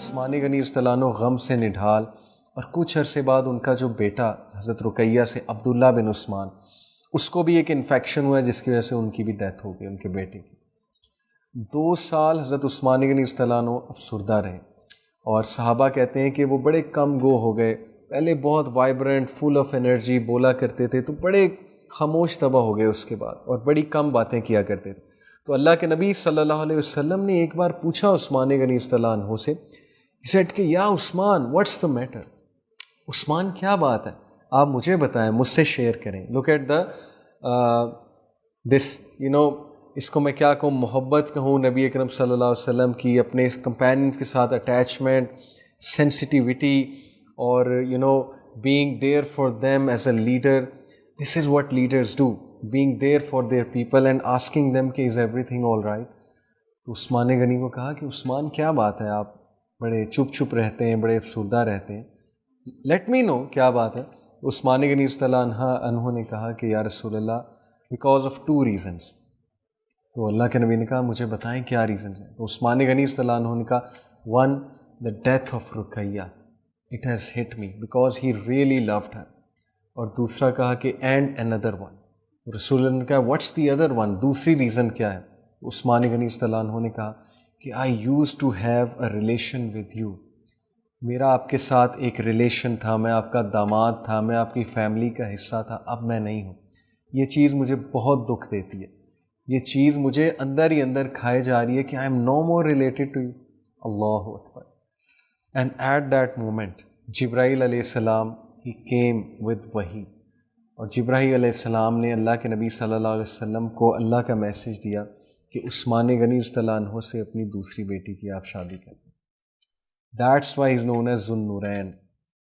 عثمان غنی رضی اللہ عنہ غم سے نڈھال، اور کچھ عرصے بعد ان کا جو بیٹا حضرت رقیہ سے عبداللہ بن عثمان، اس کو بھی ایک انفیکشن ہوا جس کی وجہ سے ان کی بھی ڈیتھ ہو گئی، ان کے بیٹے کی۔ 2 سال حضرت عثمان غنی رضی اللہ عنہ افسردہ رہے، اور صحابہ کہتے ہیں کہ وہ بڑے کم گو ہو گئے۔ پہلے بہت وائبرنٹ، فل آف انرجی بولا کرتے تھے، تو بڑے خاموش طبع ہو گئے اس کے بعد، اور بڑی کم باتیں کیا کرتے تھے۔ تو اللہ کے نبی صلی اللہ علیہ وسلم نے ایک بار پوچھا عثمان غنی رضی اللہ عنہ سے، he said کہ یا عثمان what's the matter، عثمان کیا بات ہے، آپ مجھے بتائیں، مجھ سے شیئر کریں۔ look at the this اس کو میں کیا کہوں، محبت کہوں نبی اکرم صلی اللہ علیہ وسلم کی، اپنے کمپیننز کے ساتھ اٹیچمنٹ، سینسٹیوٹی، اور being there for them as a leader. This is what leaders do, being there for their people and asking them کہ is everything all right. تو عثمان غنی کو کہا کہ عثمان کیا بات ہے، آپ بڑے چپ چپ رہتے ہیں، بڑے افسردہ رہتے ہیں، لیٹ می نو کیا بات ہے۔ عثمان غنی رضی اللہ عنہ نے کہا کہ یا رسول اللہ بیکاز آف 2 reasons۔ تو اللہ کے نبی نے کہا مجھے بتائیں کیا ریزنز ہیں۔ تو عثمان غنی رضی اللہ عنہ نے کہا 1 the death of Ruqaiya, it has hit me because he really loved her، اور دوسرا کہا کہ and another one۔ رسول اللہ نے کہا what's the other one، دوسری ریزن کیا ہے؟ عثمان غنی رضی اللہ عنہ نے کہا کہ I used to have a relation with you، میرا آپ کے ساتھ ایک ریلیشن تھا، میں آپ کا داماد تھا، میں آپ کی فیملی کا حصہ تھا، اب میں نہیں ہوں۔ یہ چیز مجھے بہت دکھ دیتی ہے، یہ چیز مجھے اندر ہی اندر کھائے جا رہی ہے کہ I am no more related to you۔ Allah Akbar. And at that moment جبرائیل علیہ السلام he came with وحی، اور جبرائیل علیہ السلام نے اللہ کے نبی صلی اللہ علیہ وسلم کو اللہ کا میسج دیا کہ عثمان غنی رضی اللہ عنہ سے اپنی دوسری بیٹی کی آپ شادی کریں۔ That's why he is known as ذو النورین،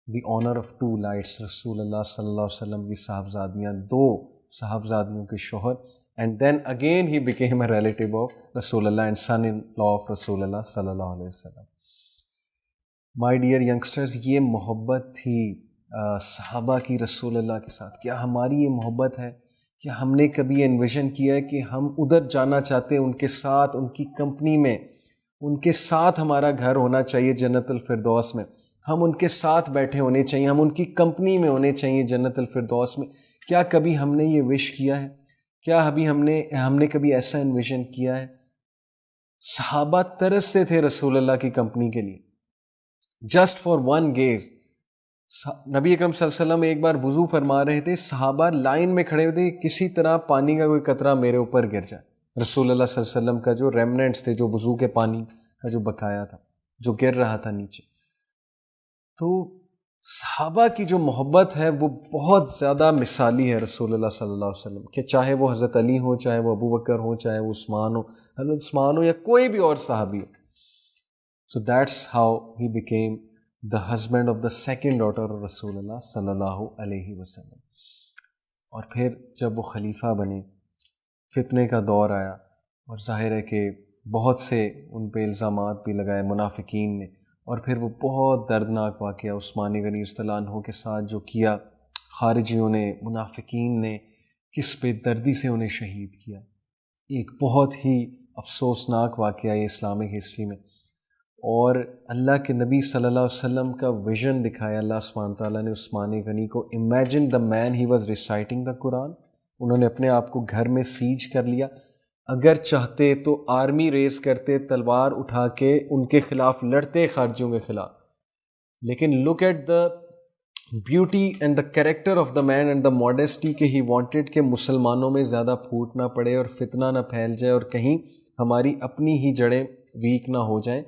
the honor of 2 lights۔ رسول اللہ صلی اللہ علیہ وسلم کی صاحبزادیاں، 2 صاحبزادیوں کے شوہر، and then again he became a relative of رسول اللہ and son-in-law of رسول اللہ صلی اللہ علیہ وسلم۔ My dear youngsters، یہ محبت تھی صحابہ کی رسول اللہ کے ساتھ۔ کیا ہماری یہ محبت ہے؟ کیا ہم نے کبھی انویژن کیا ہے کہ ہم ادھر جانا چاہتے ہیں، ان کے ساتھ، ان کی کمپنی میں، ان کے ساتھ ہمارا گھر ہونا چاہیے جنت الفردوس میں، ہم ان کے ساتھ بیٹھے ہونے چاہیے، ہم ان کی کمپنی میں ہونے چاہیے جنت الفردوس میں؟ کیا کبھی ہم نے یہ وش کیا ہے؟ کیا ابھی ہم نے کبھی ایسا انویژن کیا ہے؟ صحابہ ترستے تھے رسول اللہ کی کمپنی کے لیے، جسٹ فار 1 gaze۔ نبی اکرم صلی اللہ علیہ وسلم ایک بار وضو فرما رہے تھے، صحابہ لائن میں کھڑے ہوئے تھے، کسی طرح پانی کا کوئی قطرہ میرے اوپر گر جائے۔ رسول اللہ صلی اللہ علیہ وسلم کا جو ریمننٹس تھے، جو وضو کے پانی کا جو بقایا تھا، جو گر رہا تھا نیچے۔ تو صحابہ کی جو محبت ہے وہ بہت زیادہ مثالی ہے رسول اللہ صلی اللہ علیہ وسلم، کہ چاہے وہ حضرت علی ہو، چاہے وہ ابو بکر ہو، چاہے وہ عثمان ہو، حضرت عثمان ہو، یا کوئی بھی اور صحابی ہو۔ So that's how he became the husband of the second daughter of رسول اللہ صلی اللہ علیہ وسلم۔ اور پھر جب وہ خلیفہ بنے، فتنے کا دور آیا، اور ظاہر ہے کہ بہت سے ان پہ الزامات بھی لگائے منافقین نے، اور پھر وہ بہت دردناک واقعہ عثمان غنی رضی اللہ عنہ کے ساتھ جو کیا، خارجیوں نے، منافقین نے کس بے دردی سے انہیں شہید کیا، ایک بہت ہی افسوسناک واقعہ ہے اسلامک ہسٹری میں۔ اور اللہ کے نبی صلی اللہ علیہ وسلم کا ویژن دکھایا اللہ سبحانہ تعالیٰ نے عثمان غنی کو۔ Imagine the man he was reciting the Quran, انہوں نے اپنے آپ کو گھر میں سیج کر لیا، اگر چاہتے تو آرمی ریز کرتے، تلوار اٹھا کے ان کے خلاف لڑتے، خارجیوں کے خلاف، لیکن look at the beauty and the character of the man and the modesty, کہ ہی وانٹیڈ کہ مسلمانوں میں زیادہ پھوٹ نہ پڑے اور فتنہ نہ پھیل جائے، اور کہیں ہماری اپنی ہی جڑیں ویک نہ ہو جائیں،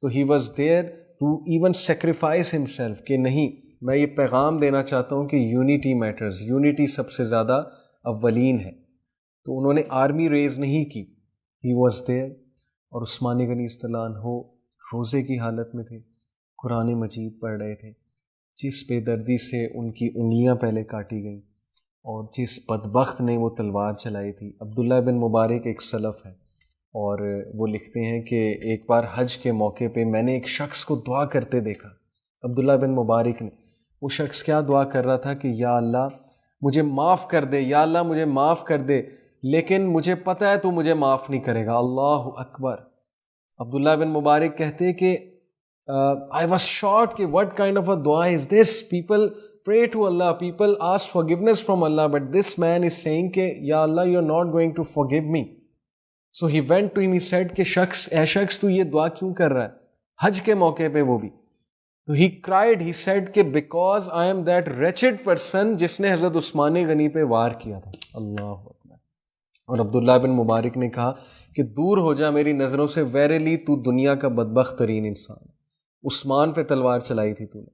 تو he was there to even sacrifice himself, کہ نہیں، میں یہ پیغام دینا چاہتا ہوں کہ یونٹی میٹرز، یونٹی سب سے زیادہ اولین ہے۔ تو انہوں نے آرمی ریز نہیں کی، ہی واز دیئر۔ اور عثمان غنی رضی اللہ عنہ روزے کی حالت میں تھے، قرآن مجید پڑھ رہے تھے، جس بے دردی سے ان کی انگلیاں پہلے کاٹی گئیں، اور جس بدبخت نے وہ تلوار چلائی تھی۔ عبداللہ بن مبارک ایک سلف ہے، اور وہ لکھتے ہیں کہ ایک بار حج کے موقع پہ میں نے ایک شخص کو دعا کرتے دیکھا، عبداللہ بن مبارک نے۔ وہ شخص کیا دعا کر رہا تھا کہ یا اللہ مجھے معاف کر دے، یا اللہ مجھے معاف کر دے، لیکن مجھے پتہ ہے تو مجھے معاف نہیں کرے گا۔ اللہ اکبر۔ عبداللہ بن مبارک کہتے کہ I was shocked کہ what kind of a dua is this? People pray to Allah, people ask forgiveness from Allah, but this man is saying کہ یا Allah, you are not going to forgive me. So he went to him, he said کہ اے شخص تو یہ دعا کیوں کر رہا ہے حج کے موقع پہ وہ بھی. تو he cried, he said کہ because I am that wretched person جس نے حضرت عثمان غنی پہ وار کیا تھا. اللہ اکبر. اور عبداللہ بن مبارک نے کہا کہ دور ہو جا میری نظروں سے، ویرلی تو دنیا کا بدبخت ترین انسان ہے، عثمان پہ تلوار چلائی تھی تو نے.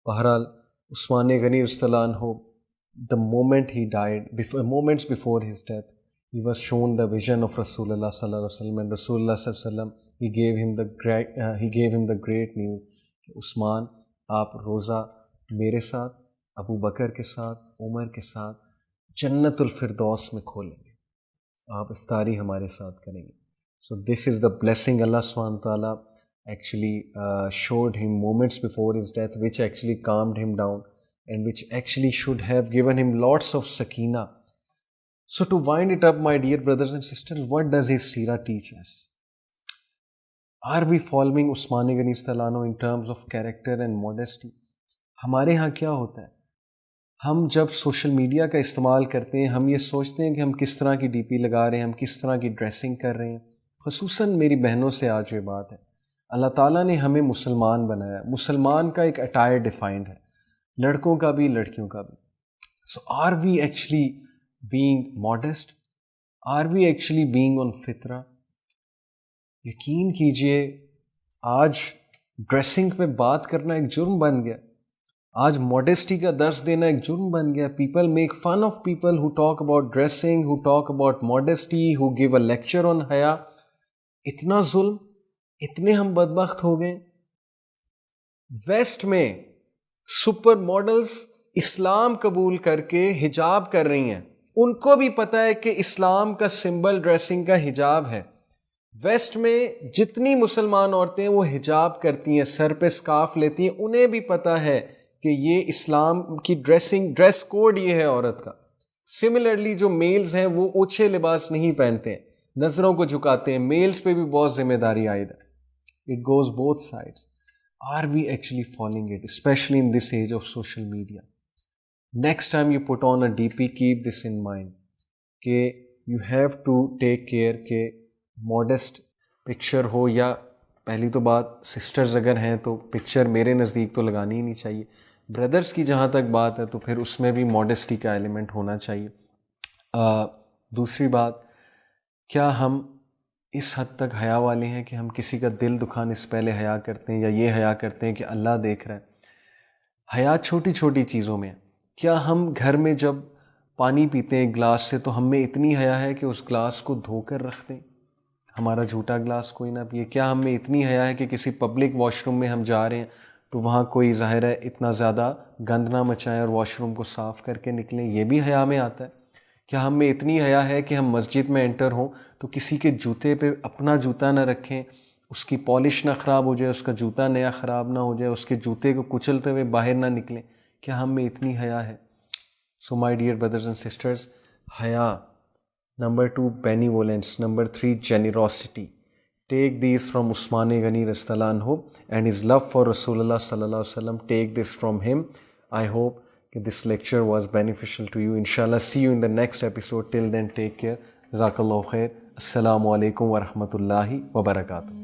بہرحال عثمان غنی رضی اللہ عنہ the moment he died, moments before his death, he was shown the vision of Rasulullah sallallahu alaihi wasallam, and Rasulullah sallallahu alaihi wasallam he gave him the great news کہ عثمان آپ روزہ میرے ساتھ، ابو بکر کے ساتھ، عمر کے ساتھ جنت الفردوس میں کھولیں گے، آپ افطاری ہمارے ساتھ کریں گے. So this is the blessing Allah subhanahu wa ta'ala actually showed him moments before his death, which actually calmed him down and which actually should have given him lots of sakina. So to wind it up, my dear brothers and sisters, what does his seerah teach us? Are we following Usman Ghani Stalano in terms of character and modesty? ہمارے ہاں کیا ہوتا ہے، ہم جب social media کا استعمال کرتے ہیں ہم یہ سوچتے ہیں کہ ہم کس طرح کی ڈی پی لگا رہے ہیں، ہم کس طرح کی ڈریسنگ کر رہے ہیں. خصوصاً میری بہنوں سے آج یہ بات ہے، اللہ تعالیٰ نے ہمیں مسلمان بنایا، مسلمان کا ایک اٹائر ڈیفائنڈ ہے، لڑکوں کا بھی لڑکیوں کا بھی. So are we actually being modest? Are we actually being on فطرہ؟ یقین کیجئے آج ڈریسنگ پہ بات کرنا ایک جرم بن گیا، آج ماڈیسٹی کا درس دینا ایک جرم بن گیا. People make fun of people who talk about dressing, who talk about modesty, who give a lecture on حیا. اتنا ظلم، اتنے ہم بدبخت ہو گئے. ویسٹ میں سپر ماڈلز اسلام قبول کر کے حجاب کر رہی ہیں، ان کو بھی پتہ ہے کہ اسلام کا سمبل ڈریسنگ کا حجاب ہے. ویسٹ میں جتنی مسلمان عورتیں وہ حجاب کرتی ہیں، سر پہ سکارف لیتی ہیں، انہیں بھی پتہ ہے کہ یہ اسلام کی ڈریس کوڈ یہ ہے عورت کا. سملرلی جو میلز ہیں وہ اونچے لباس نہیں پہنتے ہیں، نظروں کو جھکاتے ہیں، میلز پہ بھی بہت ذمہ داری عائد ہے. It goes both sides. Are we actually following it, especially in this age of social media? Next time you put on a D P, keep this in mind کہ you have to take care کہ modest picture ہو. یا پہلی تو بات sisters اگر ہیں تو پکچر میرے نزدیک تو لگانی ہی نہیں چاہیے. بردرز کی جہاں تک بات ہے تو پھر اس میں بھی ماڈسٹی کا ایلیمنٹ ہونا چاہیے. دوسری بات، کیا ہم اس حد تک حیا والے ہیں کہ ہم کسی کا دل دکھانے سے پہلے حیا کرتے ہیں، یا یہ حیا کرتے ہیں کہ اللہ دیکھ رہا ہے؟ حیا چھوٹی چھوٹی چیزوں میں. کیا ہم گھر میں جب پانی پیتے ہیں گلاس سے تو ہم میں اتنی حیا ہے کہ اس گلاس کو دھو کر رکھ دیں، ہمارا جھوٹا گلاس کوئی نہ پیے؟ کیا ہم میں اتنی حیا ہے کہ کسی پبلک واش روم میں ہم جا رہے ہیں تو وہاں کوئی ظاہر ہے اتنا زیادہ گند نہ مچائیں اور واش روم کو صاف کر کے نکلیں؟ یہ بھی حیا میں آتا ہے. کیا ہم میں اتنی حیا ہے کہ ہم مسجد میں انٹر ہوں تو کسی کے جوتے پہ اپنا جوتا نہ رکھیں، اس کی پالش نہ خراب ہو جائے، اس کا جوتا نیا خراب نہ ہو جائے، اس کے جوتے کو کچلتے ہوئے باہر نہ نکلیں؟ کیا ہم میں اتنی حیا ہے؟ So my dear brothers and sisters, حیا. Number 2, benevolence. Number 3, generosity. Take these from Usman Ghani radhiyallahu anhu, and his love for Rasulullah sallallahu alaihi wasallam. Take this from him. I hope that this lecture was beneficial to you. Inshallah, see you in the next episode. Till then, take care. Jazakallahu khair. Assalamu alaikum wa rahmatullahi wa barakatuh.